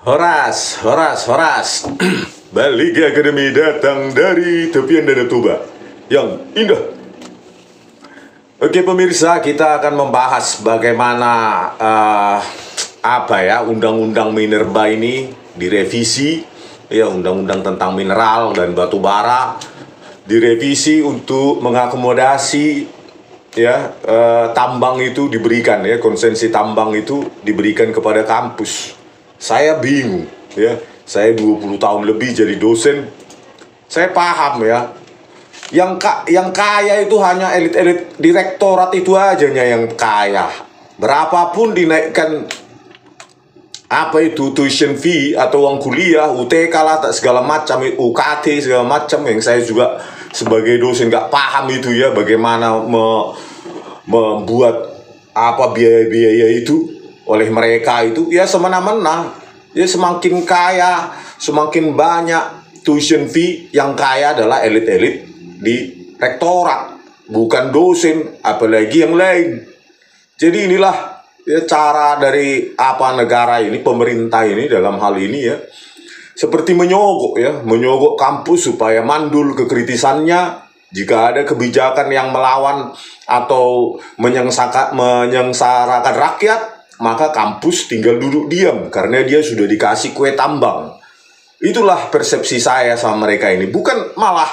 Horas, Horas, Horas. Balik Akademi datang dari tepian Danau Toba yang indah. Oke pemirsa, kita akan membahas bagaimana undang-undang minerba ini direvisi, ya, undang-undang tentang mineral dan batu bara direvisi untuk mengakomodasi tambang itu diberikan, ya, konsesi tambang itu diberikan kepada kampus. Saya bingung, ya. Saya 20 tahun lebih jadi dosen. Saya paham, ya. Yang kaya itu hanya elit-elit direktorat itu ajanya yang kaya. Berapapun dinaikkan tuition fee atau uang kuliah, UTK lah, segala macam, UKT segala macam, yang saya juga sebagai dosen nggak paham itu, ya, bagaimana membuat biaya-biaya itu oleh mereka itu, ya, semena-mena. Ya, semakin kaya, semakin banyak tuition fee. Yang kaya adalah elit-elit di rektorat, bukan dosen, apalagi yang lain. Jadi inilah, ya, cara dari negara ini, pemerintah ini dalam hal ini, ya, seperti menyogok kampus supaya mandul kekritisannya. Jika ada kebijakan yang melawan atau menyengsarakan rakyat, maka kampus tinggal duduk diam karena dia sudah dikasih kue tambang. Itulah persepsi saya sama mereka ini. Bukan malah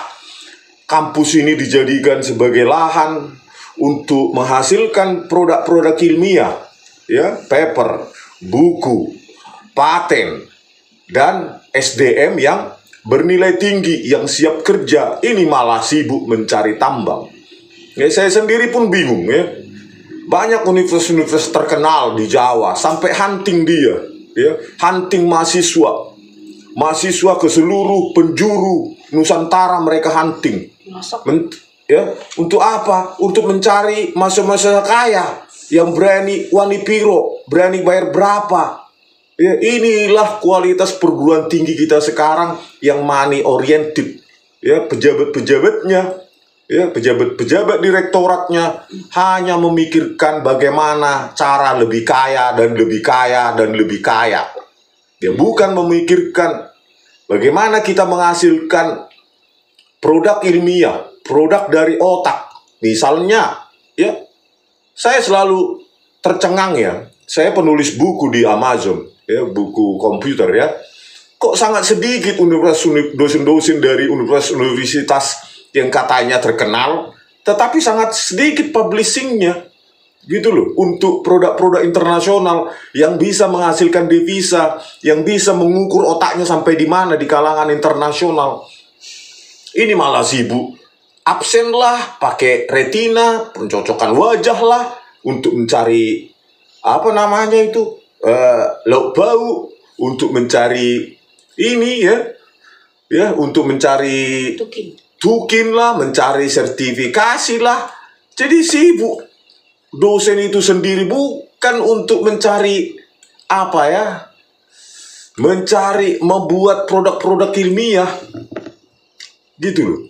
kampus ini dijadikan sebagai lahan untuk menghasilkan produk-produk ilmiah, ya, paper, buku, paten, dan SDM yang bernilai tinggi, yang siap kerja. Ini malah sibuk mencari tambang. Ya, saya sendiri pun bingung, ya. Banyak universitas terkenal di Jawa sampai hunting dia, ya, hunting mahasiswa ke seluruh penjuru Nusantara mereka hunting. Untuk apa? Untuk mencari mahasiswa kaya yang berani wani piro, berani bayar berapa. Ya, inilah kualitas perguruan tinggi kita sekarang yang money oriented. Ya, pejabat-pejabatnya, ya, pejabat-pejabat direktoratnya hanya memikirkan bagaimana cara lebih kaya dan lebih kaya dan lebih kaya. Ya, bukan memikirkan bagaimana kita menghasilkan produk ilmiah, produk dari otak. Misalnya, ya, saya selalu tercengang, ya. Saya penulis buku di Amazon, ya, buku komputer, ya. Kok sangat sedikit dosen-dosen dari universitas yang katanya terkenal, tetapi sangat sedikit publishingnya, gitu loh, untuk produk-produk internasional yang bisa menghasilkan devisa, yang bisa mengukur otaknya sampai di mana di kalangan internasional. Ini malah sibuk absen lah, pakai retina, pencocokan wajah lah, untuk mencari lauk bau, untuk mencari ini, ya, untuk mencari tukin lah, mencari sertifikasi lah. Jadi sibuk dosen itu sendiri bukan untuk mencari membuat produk-produk ilmiah, gitu loh.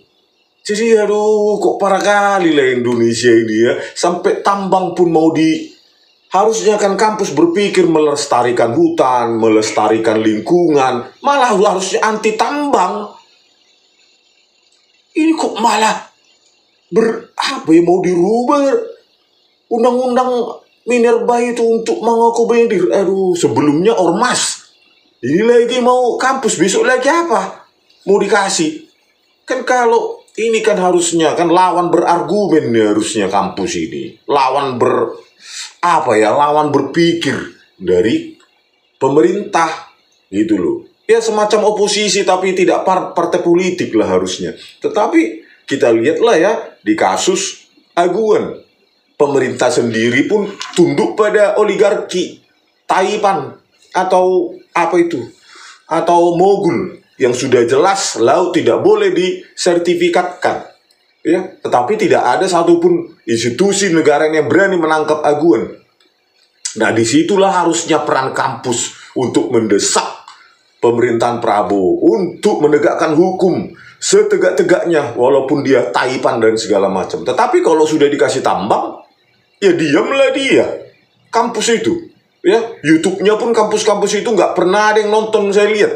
Jadi kok parah kali lah Indonesia ini, ya. Sampai tambang pun harusnya kan kampus berpikir melestarikan hutan, melestarikan lingkungan, malah harusnya anti tambang. Ini kok malah mau dirubah undang-undang minerba itu untuk mengakomodir. Sebelumnya ormas, ini lagi mau kampus, besok lagi apa mau dikasih. Kan kalau ini kan harusnya kan lawan berargumen, ya, harusnya kampus ini lawan berpikir dari pemerintah, gitu loh. Ya, semacam oposisi tapi tidak partai politik lah harusnya. Tetapi kita lihatlah, ya, di kasus Aguan, pemerintah sendiri pun tunduk pada oligarki Taipan atau mogul yang sudah jelas laut tidak boleh disertifikatkan, ya. Tetapi tidak ada satupun institusi negara yang berani menangkap Aguan. Nah, disitulah harusnya peran kampus untuk mendesak pemerintahan Prabowo untuk menegakkan hukum setegak-tegaknya, walaupun dia Taipan dan segala macam. Tetapi kalau sudah dikasih tambang, ya diamlah dia, kampus itu. Ya, YouTube-nya pun kampus-kampus itu nggak pernah ada yang nonton, saya lihat.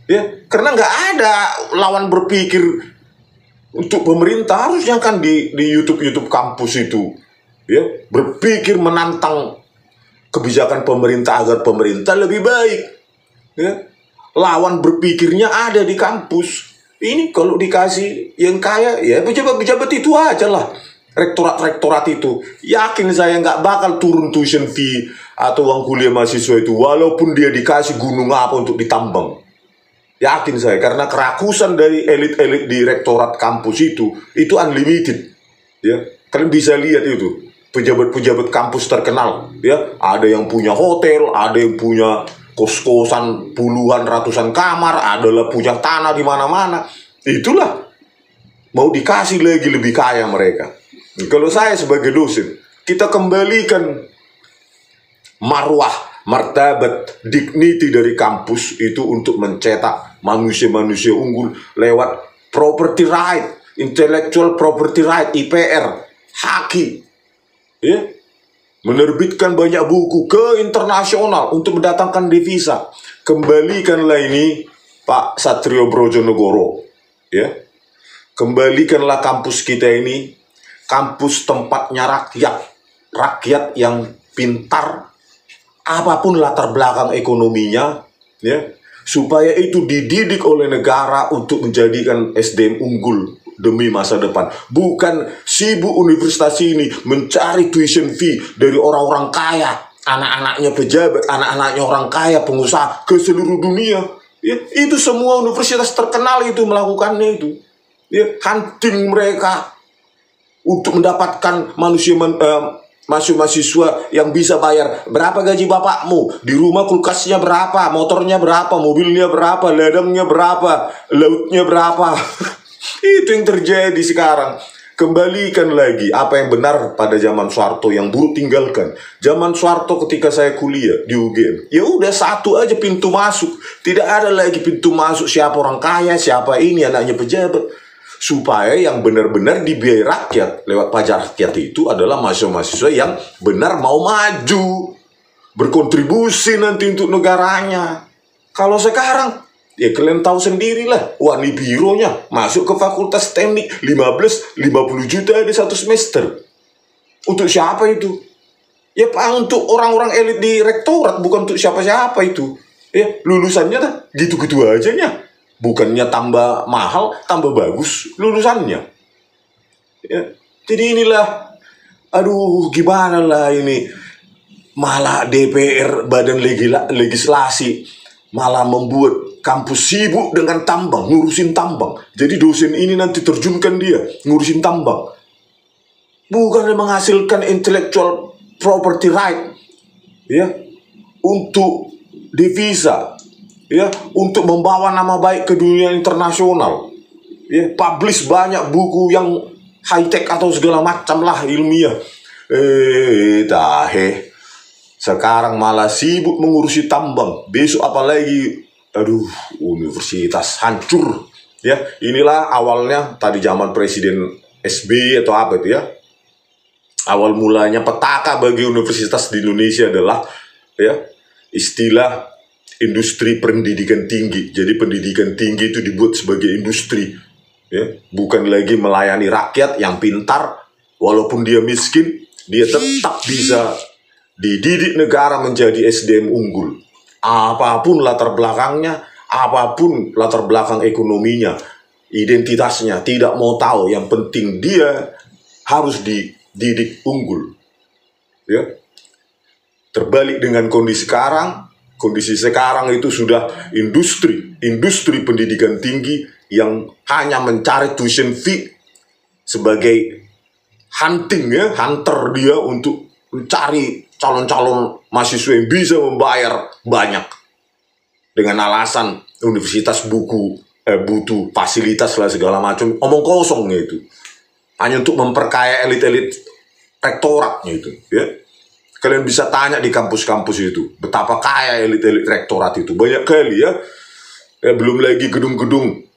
Ya, karena nggak ada lawan berpikir untuk pemerintah. Harusnya kan di YouTube kampus itu, ya, berpikir menantang kebijakan pemerintah agar pemerintah lebih baik. Ya, lawan berpikirnya ada di kampus. Ini kalau dikasih yang kaya, ya pejabat-pejabat itu aja lah. Rektorat-rektorat itu, yakin saya nggak bakal turun tuition fee atau uang kuliah mahasiswa itu, walaupun dia dikasih gunung apa untuk ditambang. Yakin saya, karena kerakusan dari elit-elit di rektorat kampus itu unlimited. Ya, kalian bisa lihat itu pejabat-pejabat kampus terkenal. Ya, ada yang punya hotel, ada yang punya kos-kosan puluhan ratusan kamar, adalah punya tanah di mana-mana. Itulah mau dikasih lagi lebih kaya mereka. Kalau saya sebagai dosen, kita kembalikan marwah, martabat, dignity dari kampus itu untuk mencetak manusia-manusia unggul lewat property right, intellectual property right, IPR, haki. Ya, menerbitkan banyak buku ke internasional untuk mendatangkan devisa. Kembalikanlah ini Pak Satrio Brojonegoro, ya. Kembalikanlah kampus kita ini kampus tempatnya rakyat yang pintar, apapun latar belakang ekonominya, ya, supaya itu dididik oleh negara untuk menjadikan SDM unggul demi masa depan. Bukan sibuk universitas ini mencari tuition fee dari orang-orang kaya, anak-anaknya pejabat, anak-anaknya orang kaya, pengusaha ke seluruh dunia. Ya, itu semua universitas terkenal itu melakukannya itu. Ya, hunting mereka untuk mendapatkan mahasiswa yang bisa bayar. Berapa gaji bapakmu? Di rumah kulkasnya berapa? Motornya berapa? Mobilnya berapa? Ladangnya berapa? Lautnya berapa? Itu yang terjadi sekarang. Kembalikan lagi apa yang benar pada zaman Soeharto yang buruk tinggalkan. Zaman Soeharto ketika saya kuliah di UGM, ya udah satu aja pintu masuk. Tidak ada lagi pintu masuk siapa orang kaya, siapa ini anaknya pejabat. Supaya yang benar-benar dibiayai rakyat lewat pajak rakyat itu adalah mahasiswa-mahasiswa yang benar mau maju, berkontribusi nanti untuk negaranya. Kalau sekarang, ya kalian tahu sendirilah, Wani Bironya masuk ke fakultas teknik 50 juta di satu semester. Untuk siapa itu? Ya Pak, untuk orang-orang elit di rektorat, bukan untuk siapa-siapa itu. Ya, lulusannya dah gitu-gitu aja nya. Bukannya tambah mahal, tambah bagus lulusannya. Ya, jadi inilah, aduh gimana lah ini. Malah DPR, badan legislasi, malah membuat kampus sibuk dengan tambang, ngurusin tambang. Jadi dosen ini nanti terjunkan dia, ngurusin tambang. Bukan menghasilkan intellectual property right, ya, untuk devisa, ya, untuk membawa nama baik ke dunia internasional, ya, publish banyak buku yang high tech atau segala macam lah ilmiah. Sekarang malah sibuk mengurusi tambang. Besok apalagi, aduh, universitas hancur. Ya, inilah awalnya tadi zaman Presiden SBY atau apa itu ya. Awal mulanya petaka bagi universitas di Indonesia adalah, ya, istilah industri pendidikan tinggi. Jadi pendidikan tinggi itu dibuat sebagai industri, ya, bukan lagi melayani rakyat yang pintar, walaupun dia miskin, dia tetap bisa dididik negara menjadi SDM unggul. Apapun latar belakangnya, apapun latar belakang ekonominya, identitasnya, tidak mau tahu. Yang penting dia harus dididik unggul. Ya, terbalik dengan kondisi sekarang. Kondisi sekarang itu sudah industri pendidikan tinggi yang hanya mencari tuition fee sebagai hunting, ya, hunter dia untuk mencari calon-calon mahasiswa yang bisa membayar banyak dengan alasan universitas butuh fasilitas lah segala macam, omong kosongnya itu hanya untuk memperkaya elit-elit rektoratnya itu, ya. Kalian bisa tanya di kampus-kampus itu betapa kaya elit-elit rektorat itu, banyak kali, ya. Belum lagi gedung-gedung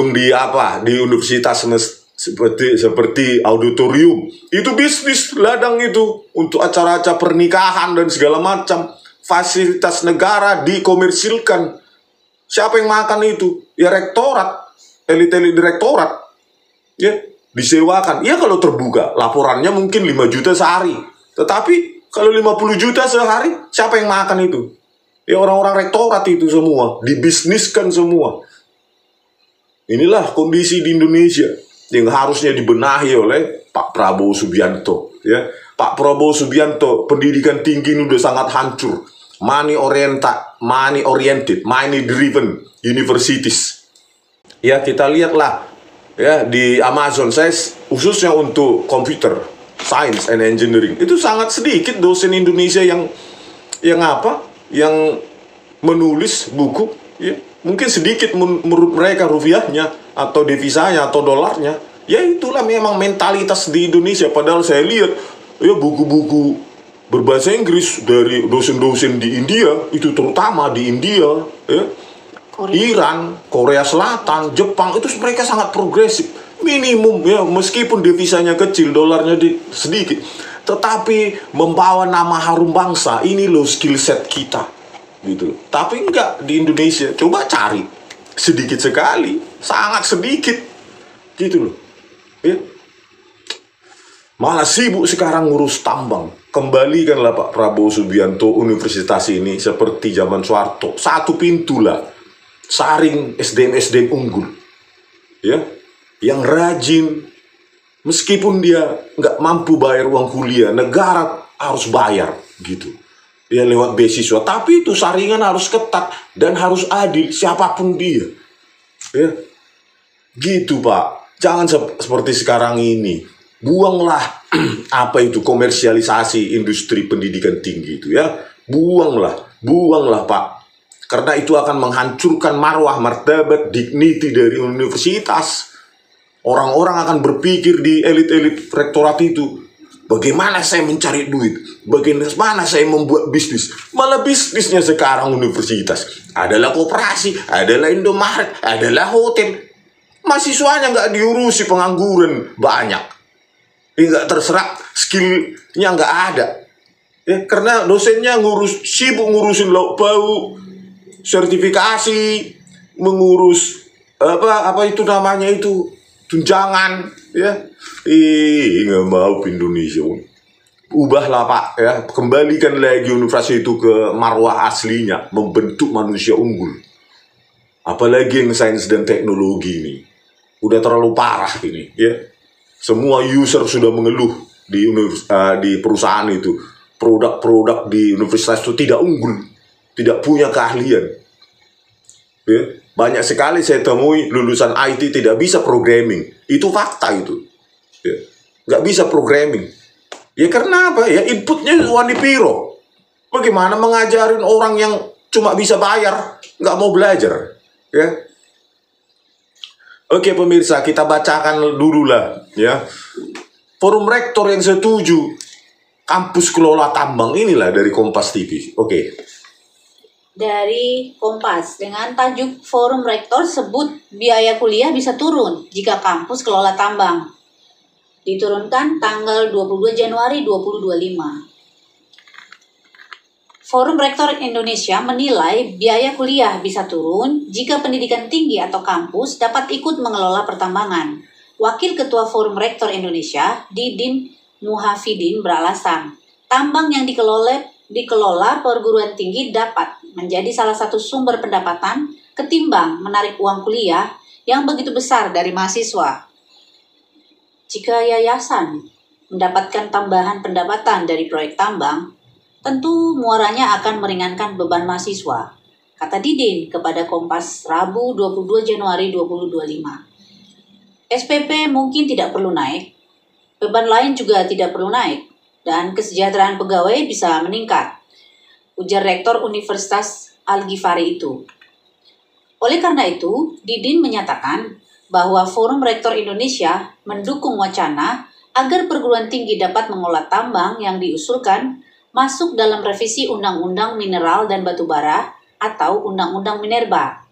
di universitas seperti auditorium. Itu bisnis ladang itu untuk acara-acara pernikahan dan segala macam. Fasilitas negara dikomersilkan. Siapa yang makan itu? Ya rektorat, elit-elit direktorat. Ya, disewakan. Ya kalau terbuka, laporannya mungkin 5 juta sehari. Tetapi kalau 50 juta sehari, siapa yang makan itu? Ya orang-orang rektorat itu semua, dibisniskan semua. Inilah kondisi di Indonesia yang harusnya dibenahi oleh Pak Prabowo Subianto. Ya, Pak Prabowo Subianto, pendidikan tinggi ini udah sangat hancur. Money oriented, money driven universities. Ya kita lihatlah ya di Amazon, saya khususnya untuk computer science and engineering itu sangat sedikit dosen Indonesia yang menulis buku. Ya, mungkin sedikit menurut mereka rupiahnya atau devisanya atau dolarnya. Ya itulah memang mentalitas di Indonesia. Padahal saya lihat ya buku-buku berbahasa Inggris dari dosen-dosen di India, itu terutama di India, ya, Iran, Korea Selatan, Jepang, itu mereka sangat progresif. Minimum ya, meskipun devisanya kecil, dolarnya sedikit, tetapi membawa nama harum bangsa. Ini loh skill set kita, gitu. Tapi enggak di Indonesia. Coba cari, sedikit sekali, sangat sedikit, gitu loh. Ya. Malah sibuk sekarang ngurus tambang. Kembalikanlah Pak Prabowo Subianto universitas ini seperti zaman Soeharto. Satu pintu lah. Saring SDM-SDM unggul. Ya, yang rajin. Meskipun dia nggak mampu bayar uang kuliah, negara harus bayar gitu. Ya lewat beasiswa. Tapi itu saringan harus ketat dan harus adil siapapun dia. Ya, gitu Pak. Jangan seperti sekarang ini. Buanglah apa itu komersialisasi industri pendidikan tinggi itu ya. Buanglah Pak. Karena itu akan menghancurkan marwah, martabat, dignity dari universitas. Orang-orang akan berpikir di elit-elit rektorat itu, bagaimana saya mencari duit, bagaimana saya membuat bisnis. Malah bisnisnya sekarang universitas adalah koperasi, adalah Indomaret, adalah hotel. Mahasiswanya nggak diurusi, pengangguran banyak. Nggak terserap, skillnya nggak ada. Ya, karena dosennya sibuk ngurusin lauk pauk, sertifikasi, mengurus apa itu namanya itu tunjangan, ya. Nggak mau Indonesia. Ubahlah Pak, ya, kembalikan lagi universitas itu ke marwah aslinya, membentuk manusia unggul. Apalagi yang sains dan teknologi ini, udah terlalu parah ini, ya. Semua user sudah mengeluh di perusahaan itu, produk-produk di universitas itu tidak unggul, tidak punya keahlian. Ya, banyak sekali saya temui lulusan IT tidak bisa programming, itu fakta itu. Ya, nggak bisa programming. Ya karena apa? Ya inputnya wanipiro. Bagaimana mengajarin orang yang cuma bisa bayar, nggak mau belajar? Ya. Oke pemirsa, kita bacakan dulu lah ya. Forum Rektor yang setuju kampus kelola tambang, inilah dari Kompas TV. Oke. Dari Kompas dengan tajuk Forum Rektor sebut biaya kuliah bisa turun jika kampus kelola tambang. Diturunkan tanggal 22 Januari 2025. Forum Rektor Indonesia menilai biaya kuliah bisa turun jika pendidikan tinggi atau kampus dapat ikut mengelola pertambangan. Wakil Ketua Forum Rektor Indonesia, Didin Muhafidin, beralasan, tambang yang dikelola perguruan tinggi dapat menjadi salah satu sumber pendapatan ketimbang menarik uang kuliah yang begitu besar dari mahasiswa. Jika yayasan mendapatkan tambahan pendapatan dari proyek tambang, tentu muaranya akan meringankan beban mahasiswa, kata Didin kepada Kompas Rabu 22 Januari 2025. SPP mungkin tidak perlu naik, beban lain juga tidak perlu naik, dan kesejahteraan pegawai bisa meningkat, ujar Rektor Universitas Al-Ghifari itu. Oleh karena itu, Didin menyatakan bahwa Forum Rektor Indonesia mendukung wacana agar perguruan tinggi dapat mengolah tambang yang diusulkan masuk dalam revisi Undang-Undang Mineral dan Batubara atau Undang-Undang Minerba.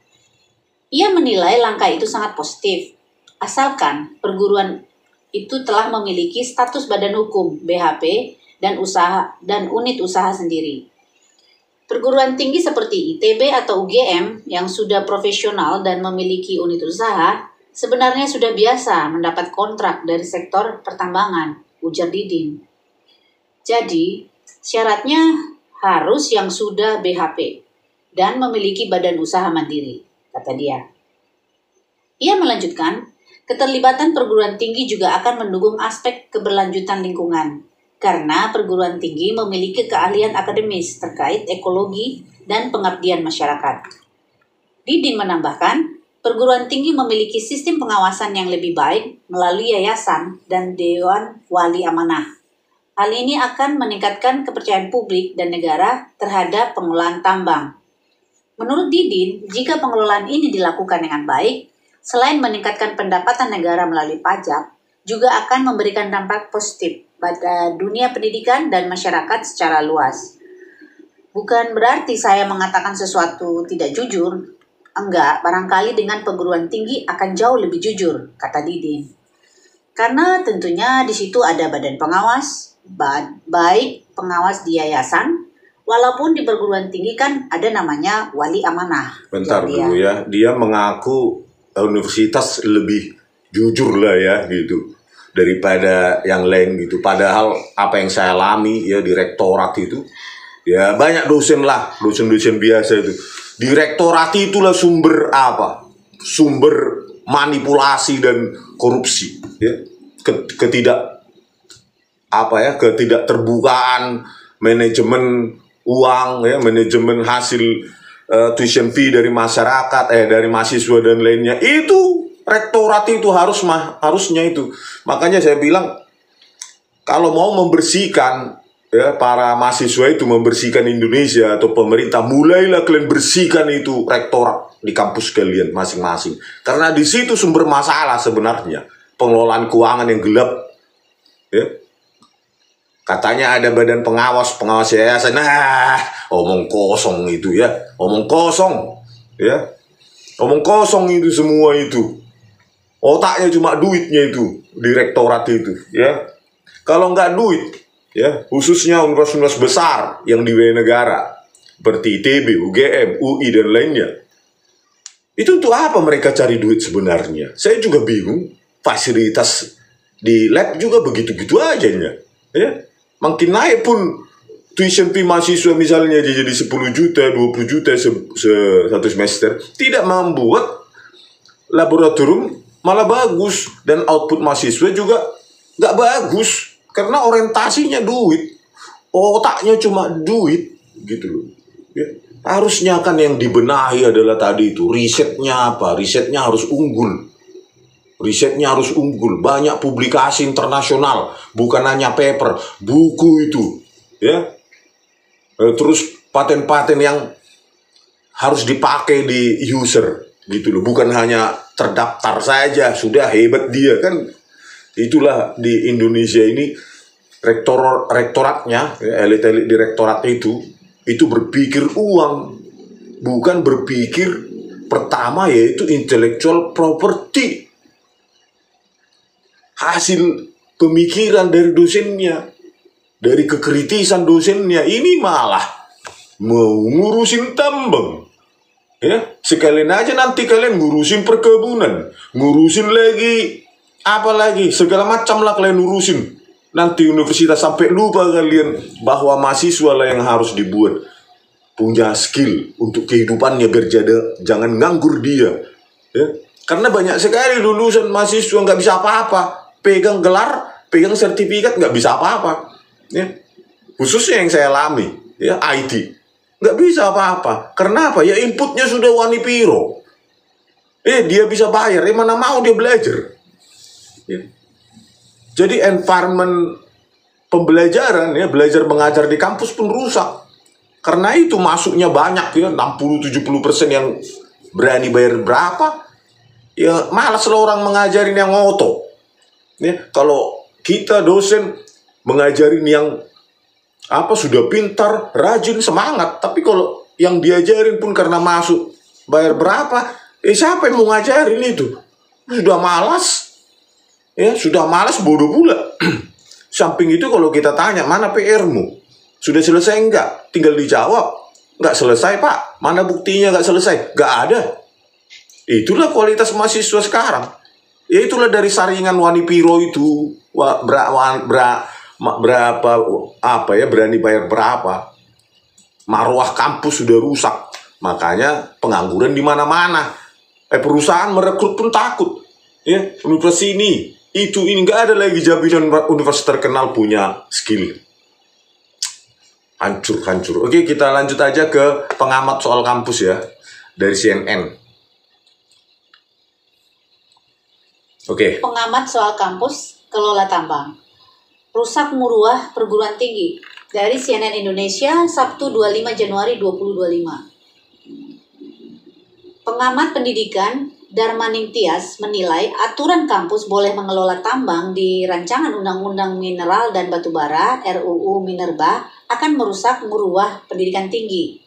Ia menilai langkah itu sangat positif asalkan perguruan itu telah memiliki status badan hukum BHP dan unit usaha sendiri. Perguruan tinggi seperti ITB atau UGM yang sudah profesional dan memiliki unit usaha sebenarnya sudah biasa mendapat kontrak dari sektor pertambangan, ujar Didin. Jadi, syaratnya harus yang sudah BHP dan memiliki badan usaha mandiri, kata dia. Ia melanjutkan, keterlibatan perguruan tinggi juga akan mendukung aspek keberlanjutan lingkungan, karena perguruan tinggi memiliki keahlian akademis terkait ekologi dan pengabdian masyarakat. Didin menambahkan, perguruan tinggi memiliki sistem pengawasan yang lebih baik melalui yayasan dan Dewan Wali Amanah. Hal ini akan meningkatkan kepercayaan publik dan negara terhadap pengelolaan tambang. Menurut Didin, jika pengelolaan ini dilakukan dengan baik, selain meningkatkan pendapatan negara melalui pajak, juga akan memberikan dampak positif pada dunia pendidikan dan masyarakat secara luas. Bukan berarti saya mengatakan sesuatu tidak jujur. Enggak, barangkali dengan perguruan tinggi akan jauh lebih jujur, kata Didin. Karena tentunya di situ ada badan pengawas, baik pengawas di yayasan, walaupun di perguruan tinggi kan ada namanya wali amanah. Bentar dulu ya, dia mengaku universitas lebih jujur lah ya gitu daripada yang lain gitu. Padahal apa yang saya alami ya di rektorat itu, ya banyak dosen biasa itu. Di rektorat itulah sumber apa? Sumber manipulasi dan korupsi ya. Ketidakterbukaan manajemen uang ya, manajemen hasil tuition fee dari masyarakat, dari mahasiswa dan lainnya. Itu rektorat itu harusnya itu. Makanya saya bilang kalau mau membersihkan ya, para mahasiswa itu membersihkan Indonesia atau pemerintah, mulailah kalian bersihkan itu rektorat di kampus kalian masing-masing. Karena di situ sumber masalah sebenarnya, pengelolaan keuangan yang gelap. Ya. Katanya ada badan pengawas yayasan. Nah, omong kosong itu ya. Omong kosong. Ya. Omong kosong itu semua itu. Otaknya cuma duitnya itu, direktorat itu, ya. Kalau nggak duit, ya, khususnya universitas besar yang di negara, seperti ITB, UGM, UI dan lainnya. Itu untuk apa mereka cari duit sebenarnya? Saya juga bingung. Fasilitas di lab juga begitu-gitu aja ya. Makin naik pun tuition fee mahasiswa misalnya jadi 10 juta, 20 juta satu semester, tidak membuat laboratorium malah bagus dan output mahasiswa juga nggak bagus karena orientasinya duit, otaknya cuma duit gitu loh. Ya. Harusnya kan yang dibenahi adalah tadi itu risetnya apa? Risetnya harus unggul. Risetnya harus unggul, banyak publikasi internasional, bukan hanya paper, buku itu, ya. Terus paten-paten yang harus dipakai di user, gitu loh, bukan hanya terdaftar saja, sudah hebat dia kan. Itulah di Indonesia ini rektoratnya, elit-elit direktorat itu berpikir uang, bukan berpikir pertama yaitu intellectual property. Hasil pemikiran dari dosennya, dari kekritisan dosennya, ini malah mau ngurusin tambang. Ya, sekalian aja nanti kalian ngurusin perkebunan, ngurusin lagi apa lagi, segala macam lah kalian ngurusin. Nanti universitas sampai lupa kalian bahwa mahasiswa lah yang harus dibuat punya skill untuk kehidupannya biar jangan nganggur dia. Ya, karena banyak sekali lulusan mahasiswa nggak bisa apa-apa. Pegang gelar, pegang sertifikat nggak bisa apa-apa, ya. Khususnya yang saya alami, ya IT nggak bisa apa-apa. Karena apa? Ya inputnya sudah wanipiro. Dia bisa bayar, mana mau dia belajar. Ya. Jadi environment pembelajaran, ya belajar mengajar di kampus pun rusak. Karena itu masuknya banyak ya, 60-70% yang berani bayar berapa, ya malas lah orang mengajarin yang ngotot. Ya, kalau kita dosen mengajarin yang sudah pintar, rajin, semangat, tapi kalau yang diajarin pun karena masuk bayar berapa, siapa yang mau ngajarin itu? sudah malas, ya sudah malas bodoh pula. Samping itu kalau kita tanya mana PR-mu, sudah selesai enggak? Tinggal dijawab, nggak selesai pak. Mana buktinya nggak selesai? Nggak ada. Itulah kualitas mahasiswa sekarang. Ya itulah dari saringan Wanipiro itu berapa apa ya, berani bayar berapa. Marwah kampus sudah rusak. Makanya pengangguran di mana-mana. Perusahaan merekrut pun takut. Ya, universitas ini nggak ada lagi jaminan universitas terkenal punya skill. Hancur. Oke, kita lanjut aja ke pengamat soal kampus ya dari CNN. Oke. Pengamat soal kampus, kelola tambang. Rusak Muruah perguruan tinggi. Dari CNN Indonesia, Sabtu 25 Januari 2025. Pengamat pendidikan Darmaning Tias menilai aturan kampus boleh mengelola tambang di Rancangan Undang-Undang Mineral dan Batubara (RUU Minerba) akan merusak muruah pendidikan tinggi.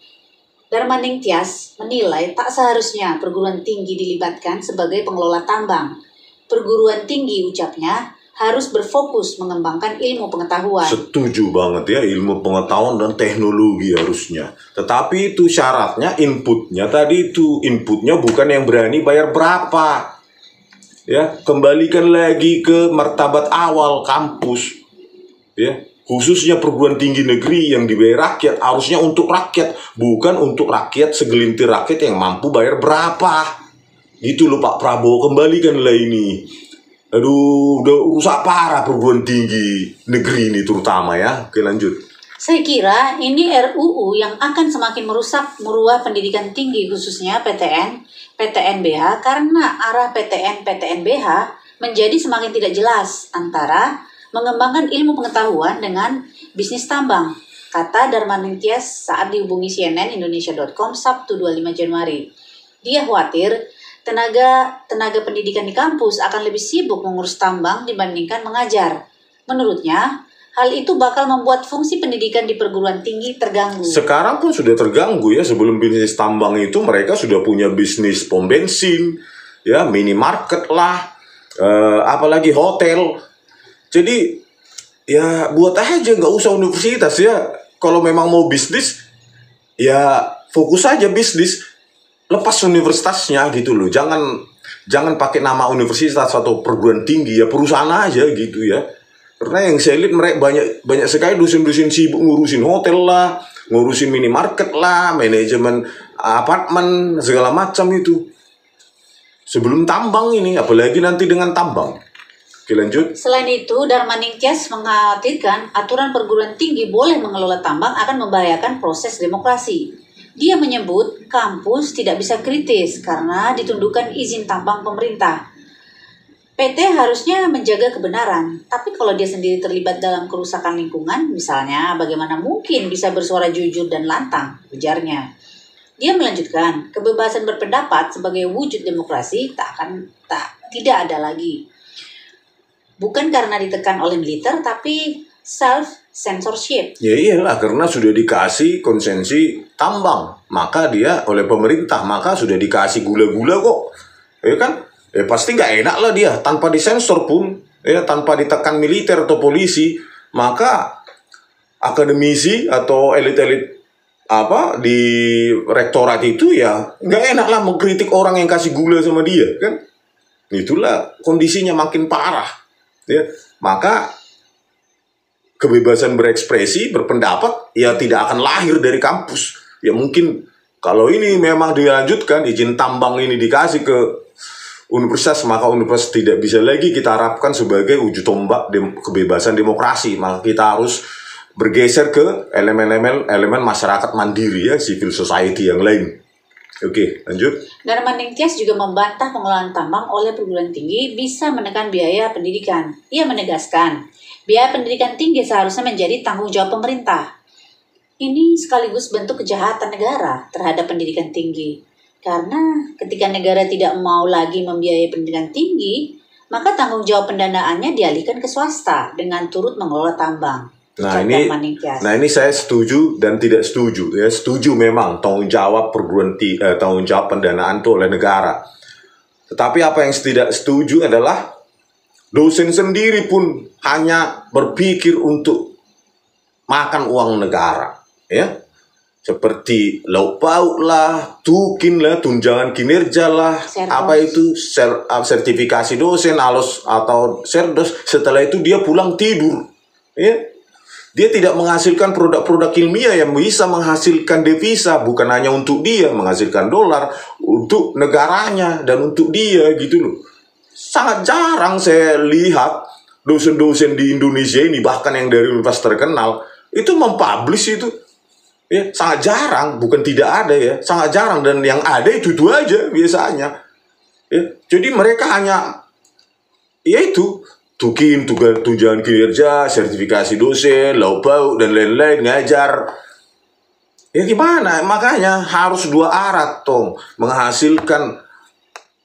Darmaning Tias menilai tak seharusnya perguruan tinggi dilibatkan sebagai pengelola tambang. Perguruan tinggi, ucapnya, harus berfokus mengembangkan ilmu pengetahuan. Setuju banget ya, ilmu pengetahuan dan teknologi harusnya. Tetapi itu syaratnya, inputnya bukan yang berani bayar berapa. Ya, kembalikan lagi ke martabat awal kampus. Ya, khususnya perguruan tinggi negeri yang dibayar rakyat harusnya untuk rakyat, bukan untuk rakyat segelintir rakyat yang mampu bayar berapa. Gitu loh Pak Prabowo, kembalikanlah ini. Aduh, udah rusak parah perguruan tinggi negeri ini terutama ya. Oke, lanjut. Saya kira ini RUU yang akan semakin merusak muruah pendidikan tinggi, khususnya PTN, PTNBH, karena arah PTN, PTNBH menjadi semakin tidak jelas antara mengembangkan ilmu pengetahuan dengan bisnis tambang, kata Darmaning Tias saat dihubungi CNN Indonesia.com Sabtu 25 Januari. Dia khawatir tenaga pendidikan di kampus akan lebih sibuk mengurus tambang dibandingkan mengajar. Menurutnya, hal itu bakal membuat fungsi pendidikan di perguruan tinggi terganggu. Sekarang pun sudah terganggu ya. Sebelum bisnis tambang itu mereka sudah punya bisnis pom bensin, ya, minimarket lah, apalagi hotel. Jadi ya buat aja, nggak usah universitas ya. Kalau memang mau bisnis, ya fokus aja bisnis. Lepas universitasnya gitu loh. Jangan pakai nama universitas atau perguruan tinggi, ya perusahaan aja gitu ya. Karena yang saya lihat mereka banyak sekali dosen-dosen sibuk ngurusin hotel lah, ngurusin minimarket lah, manajemen apartemen segala macam itu. Sebelum tambang ini, apalagi nanti dengan tambang. Oke, lanjut. Selain itu, Darmaning Tias mengkhawatirkan aturan perguruan tinggi boleh mengelola tambang akan membahayakan proses demokrasi. Dia menyebut kampus tidak bisa kritis karena ditundukkan izin tambang pemerintah. PT harusnya menjaga kebenaran, tapi kalau dia sendiri terlibat dalam kerusakan lingkungan, misalnya bagaimana mungkin bisa bersuara jujur dan lantang, ujarnya. Dia melanjutkan, kebebasan berpendapat sebagai wujud demokrasi tidak ada lagi. Bukan karena ditekan oleh militer, tapi self-censorship. Ya iyalah, karena sudah dikasih konsensi tambang, maka dia oleh pemerintah, maka sudah dikasih gula-gula kok. Ya kan? Ya pasti nggak enak lah dia, tanpa disensor pun, ya tanpa ditekan militer atau polisi, maka akademisi atau elit-elit di rektorat itu ya nggak enak lah mengkritik orang yang kasih gula sama dia kan. Itulah kondisinya makin parah. Ya, maka kebebasan berekspresi, berpendapat, ya tidak akan lahir dari kampus. Ya mungkin kalau ini memang dilanjutkan, izin tambang ini dikasih ke universitas, maka universitas tidak bisa lagi kita harapkan sebagai wujud tombak kebebasan demokrasi. Maka kita harus bergeser ke elemen masyarakat mandiri ya, civil society yang lain. Oke, lanjut. Darmaning Tias juga membantah pengelolaan tambang oleh perguruan tinggi bisa menekan biaya pendidikan. Ia menegaskan, biaya pendidikan tinggi seharusnya menjadi tanggung jawab pemerintah. Ini sekaligus bentuk kejahatan negara terhadap pendidikan tinggi. Karena ketika negara tidak mau lagi membiayai pendidikan tinggi, maka tanggung jawab pendanaannya dialihkan ke swasta dengan turut mengelola tambang. Nah ini saya setuju dan tidak setuju ya. Setuju memang tanggung jawab tanggung jawab pendanaan itu oleh negara. Tetapi apa yang tidak setuju adalah dosen sendiri pun hanya berpikir untuk makan uang negara, ya. Seperti lauk pauk lah, tukin lah, tunjangan kinerja lah, apa itu sertifikasi dosen, alus atau serdos. Setelah itu dia pulang tidur, ya. Dia tidak menghasilkan produk-produk ilmiah yang bisa menghasilkan devisa, bukan hanya untuk dia, menghasilkan dolar untuk negaranya dan untuk dia, gitu loh. Sangat jarang saya lihat dosen-dosen di Indonesia ini, bahkan yang dari universitas terkenal, itu mempublish itu. Ya, sangat jarang, bukan tidak ada ya, sangat jarang, dan yang ada itu aja biasanya. Ya, jadi mereka hanya yaitu tukin, tunjangan kinerja, sertifikasi dosen, lauk pauk dan lain-lain, ngajar. Ya gimana? Makanya harus dua arah tong, menghasilkan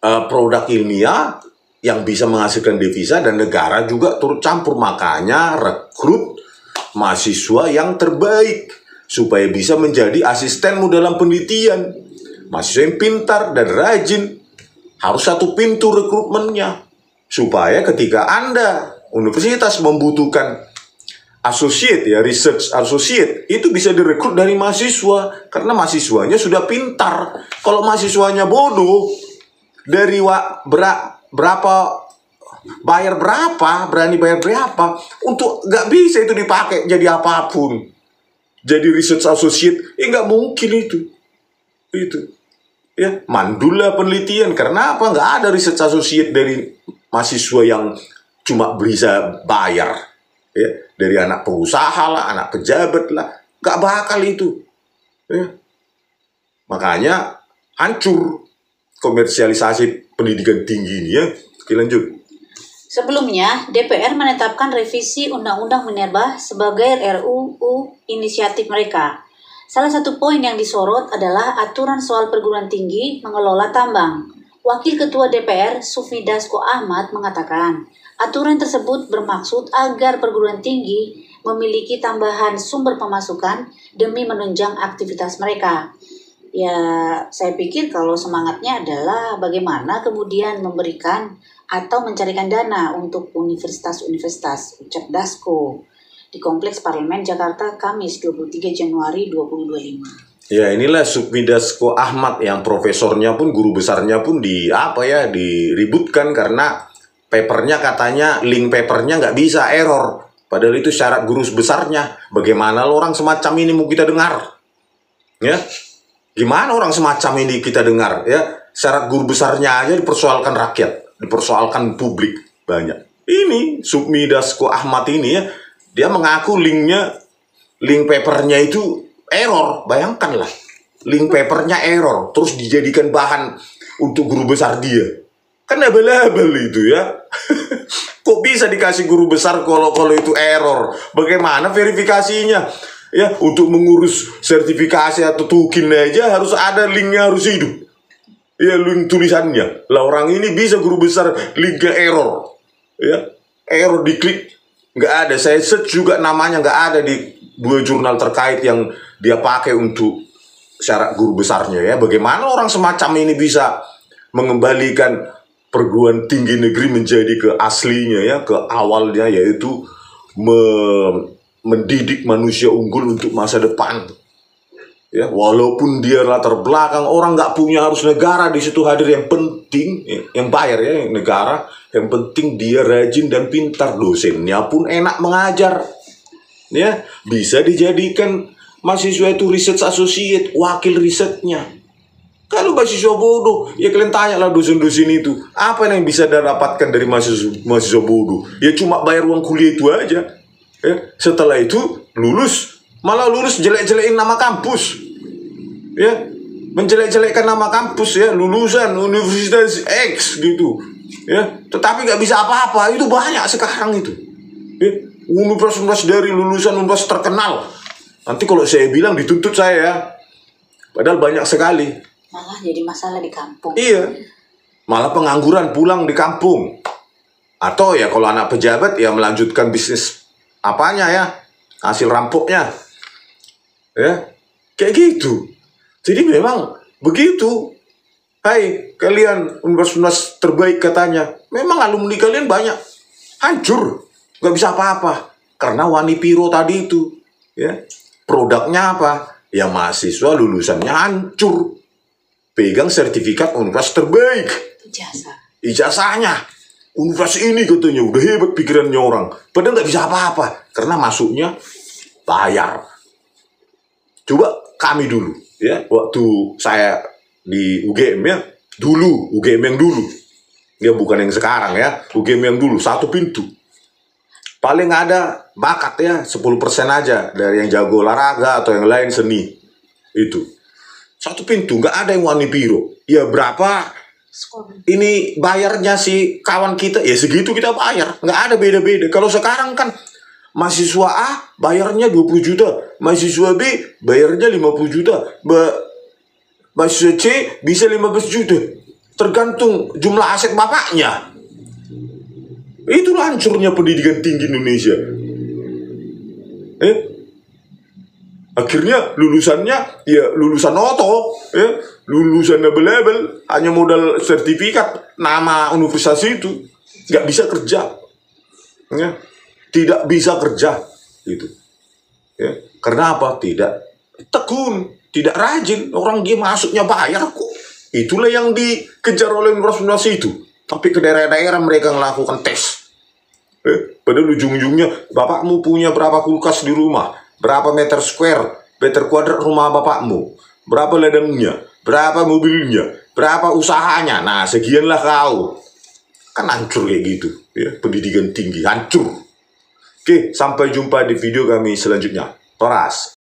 produk ilmiah yang bisa menghasilkan devisa dan negara juga turut campur. Makanya rekrut mahasiswa yang terbaik supaya bisa menjadi asistenmu dalam penelitian. Mahasiswa yang pintar dan rajin. Harus satu pintu rekrutmennya. Supaya ketika Anda, universitas membutuhkan associate, ya, research associate, itu bisa direkrut dari mahasiswa. Karena mahasiswanya sudah pintar. Kalau mahasiswanya bodoh, dari berapa, bayar berapa, berani bayar berapa, untuk nggak bisa itu dipakai jadi apapun. Jadi research associate, nggak mungkin itu, ya mandula penelitian. Karena apa? Nggak ada research associate dari mahasiswa yang cuma bisa bayar, ya, dari anak pengusaha lah, anak pejabat lah, nggak bakal itu, ya. Makanya hancur komersialisasi pendidikan tinggi ini, ya. Oke, lanjut. Sebelumnya, DPR menetapkan revisi Undang-Undang Minerba sebagai RUU inisiatif mereka. Salah satu poin yang disorot adalah aturan soal perguruan tinggi mengelola tambang. Wakil Ketua DPR, Sufmi Dasko Ahmad, mengatakan, aturan tersebut bermaksud agar perguruan tinggi memiliki tambahan sumber pemasukan demi menunjang aktivitas mereka. Ya, saya pikir kalau semangatnya adalah bagaimana kemudian memberikan atau mencarikan dana untuk universitas-universitas, ucap Dasko di Kompleks Parlemen Jakarta Kamis 23 Januari 2025. Ya, inilah Sufmi Dasko Ahmad yang profesornya pun, guru besarnya pun diributkan karena papernya katanya, link papernya nggak bisa, error. Padahal itu syarat guru besarnya. Bagaimana orang semacam ini mau kita dengar? Ya, gimana orang semacam ini kita dengar? Ya, syarat guru besarnya aja dipersoalkan rakyat, dipersoalkan publik banyak. Ini Sufmi Dasko Ahmad ini, ya, dia mengaku link papernya itu error. Bayangkanlah, link papernya error, terus dijadikan bahan untuk guru besar dia. Kan abal-abal itu, ya. Kok bisa dikasih guru besar kalau itu error? Bagaimana verifikasinya? Ya, untuk mengurus sertifikasi atau tukin aja harus ada linknya, harus hidup. Ya, link tulisannya. Lah orang ini bisa guru besar linknya error. Ya, error diklik. Nggak ada. Saya search juga namanya nggak ada di dua jurnal terkait yang dia pakai untuk syarat guru besarnya, ya. Bagaimana orang semacam ini bisa mengembalikan perguruan tinggi negeri menjadi ke aslinya, ya, ke awalnya, yaitu mendidik manusia unggul untuk masa depan. Ya, walaupun dia latar belakang orang nggak punya, harus negara di situ hadir. Yang penting, yang bayar, ya, negara. Yang penting dia rajin dan pintar. Dosennya pun enak mengajar, ya, bisa dijadikan mahasiswa itu research associate, wakil risetnya. Kalau mahasiswa bodoh, ya kalian tanyalah dosen-dosen itu, apa yang bisa dapatkan dari mahasiswa bodoh? Ya cuma bayar uang kuliah itu aja. Ya, setelah itu lulus, malah lulus jelek-jelekin nama kampus, ya, menjelek-jelekkan nama kampus, ya, lulusan Universitas X gitu, ya, tetapi nggak bisa apa-apa. Itu banyak sekarang itu, ya, universitas dari lulusan universitas terkenal. Nanti kalau saya bilang dituntut saya, ya, padahal banyak sekali. Malah jadi masalah di kampung. Iya, malah pengangguran pulang di kampung. Atau ya kalau anak pejabat, ya melanjutkan bisnis apanya, ya, hasil rampoknya, ya, kayak gitu. Jadi memang begitu, Hai kalian universitas terbaik katanya. Memang alumni kalian banyak. Hancur. Nggak bisa apa-apa. Karena Wanipiro tadi itu. Ya. Produknya apa? Ya mahasiswa lulusannya hancur. Pegang sertifikat universitas terbaik. Ijazahnya. Universitas ini katanya udah hebat pikirannya orang. Padahal nggak bisa apa-apa. Karena masuknya bayar. Coba kami dulu. Ya, waktu saya di UGM ya, dulu UGM yang dulu, ya bukan yang sekarang ya, UGM yang dulu satu pintu, paling ada bakat ya 10% aja dari yang jago olahraga atau yang lain seni, itu satu pintu, nggak ada yang Wanipiro. Ya berapa ini bayarnya si kawan kita, ya segitu kita bayar, nggak ada beda-beda. Kalau sekarang kan mahasiswa A bayarnya 20 juta, mahasiswa B bayarnya 50 juta, mahasiswa C bisa 15 juta. Tergantung jumlah aset bapaknya. Itulah hancurnya pendidikan tinggi Indonesia. Akhirnya lulusannya ya lulusan oto, lulusan label, hanya modal sertifikat nama universitas itu, nggak bisa kerja. Ya. Tidak bisa kerja gitu. Ya. Karena apa? Tidak tekun, tidak rajin. Orang dia masuknya bayar kok. Itulah yang dikejar oleh universitas itu. Tapi ke daerah-daerah mereka melakukan tes. Padahal ujung-ujungnya bapakmu punya berapa kulkas di rumah, berapa meter kuadrat rumah bapakmu, berapa ladangnya, berapa mobilnya, berapa usahanya. Nah, sekianlah kau. Kan hancur kayak gitu. Ya. Pendidikan tinggi hancur. Oke, sampai jumpa di video kami selanjutnya. Toras.